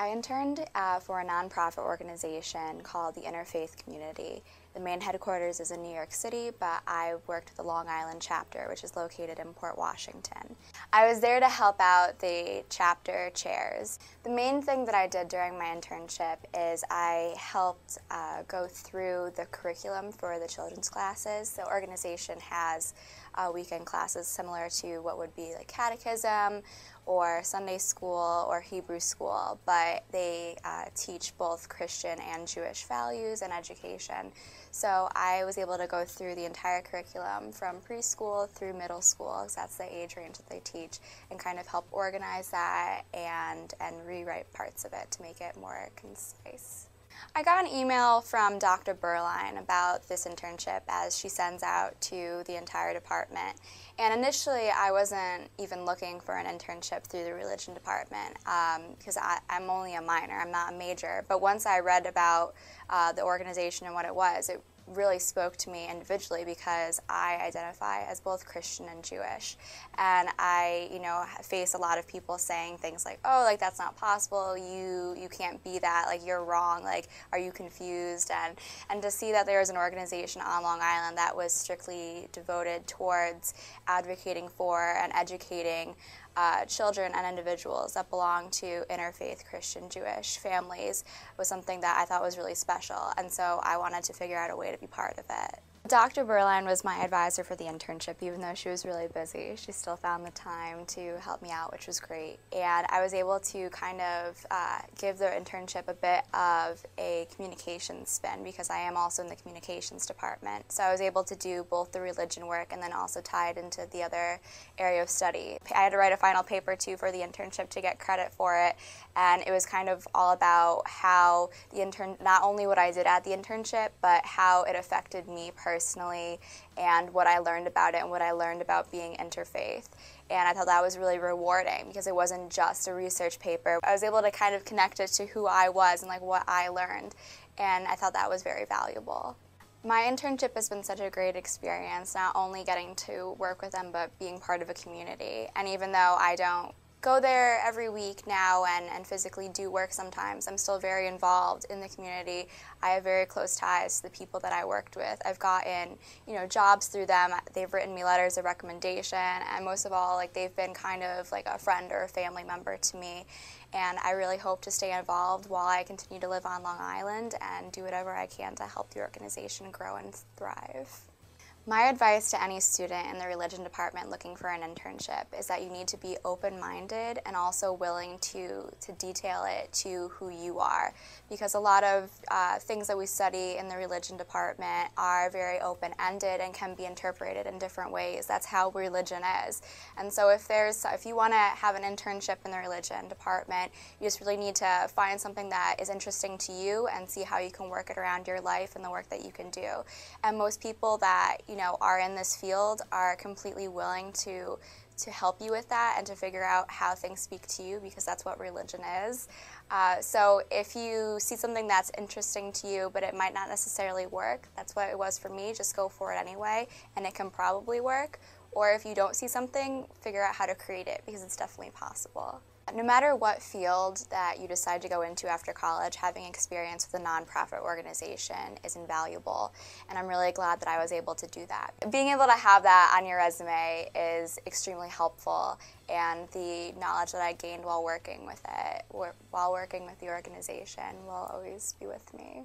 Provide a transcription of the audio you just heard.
I interned for a nonprofit organization called the Interfaith Community. The main headquarters is in New York City, but I worked at the Long Island chapter, which is located in Port Washington. I was there to help out the chapter chairs. The main thing that I did during my internship is I helped go through the curriculum for the children's classes. The organization has weekend classes similar to what would be like catechism or Sunday school or Hebrew school, but they teach both Christian and Jewish values and education. So I was able to go through the entire curriculum from preschool through middle school, because that's the age range that they teach, and kind of help organize that and rewrite parts of it to make it more concise. I got an email from Dr. Berline about this internship as she sends out to the entire department. And initially I wasn't even looking for an internship through the religion department because I'm only a minor, I'm not a major. But once I read about the organization and what it was, it really spoke to me individually because I identify as both Christian and Jewish. And I, face a lot of people saying things like, oh, like that's not possible, you can't be that, like you're wrong, like are you confused? And to see that there was an organization on Long Island that was strictly devoted towards advocating for and educating children and individuals that belong to interfaith Christian Jewish families was something that I thought was really special, and so I wanted to figure out a way to be part of it. Dr. Berline was my advisor for the internship. Even though she was really busy, she still found the time to help me out, which was great. And I was able to kind of give the internship a bit of a communications spin because I am also in the communications department. So I was able to do both the religion work and then also tie it into the other area of study. I had to write a final paper too for the internship to get credit for it, and it was kind of all about how not only what I did at the internship, but how it affected me personally and what I learned about it and what I learned about being interfaith. And I thought that was really rewarding because it wasn't just a research paper. I was able to kind of connect it to who I was and like what I learned, and I thought that was very valuable. My internship has been such a great experience, not only getting to work with them, but being part of a community. And even though I don't go there every week now and physically do work sometimes, I'm still very involved in the community. I have very close ties to the people that I worked with. I've gotten, jobs through them. They've written me letters of recommendation, and most of all, like they've been kind of like a friend or a family member to me. And I really hope to stay involved while I continue to live on Long Island and do whatever I can to help the organization grow and thrive. My advice to any student in the religion department looking for an internship is that you need to be open-minded and also willing to detail it to who you are, because a lot of things that we study in the religion department are very open-ended and can be interpreted in different ways. That's how religion is. And so if you want to have an internship in the religion department, you just really need to find something that is interesting to you and see how you can work it around your life and the work that you can do. And most people that are in this field are completely willing to help you with that and to figure out how things speak to you, because that's what religion is. So if you see something that's interesting to you but it might not necessarily work, that's what it was for me, just go for it anyway and it can probably work. Or if you don't see something, figure out how to create it, because it's definitely possible. No matter what field that you decide to go into after college, having experience with a nonprofit organization is invaluable, and I'm really glad that I was able to do that. Being able to have that on your resume is extremely helpful, and the knowledge that I gained while working with the organization will always be with me.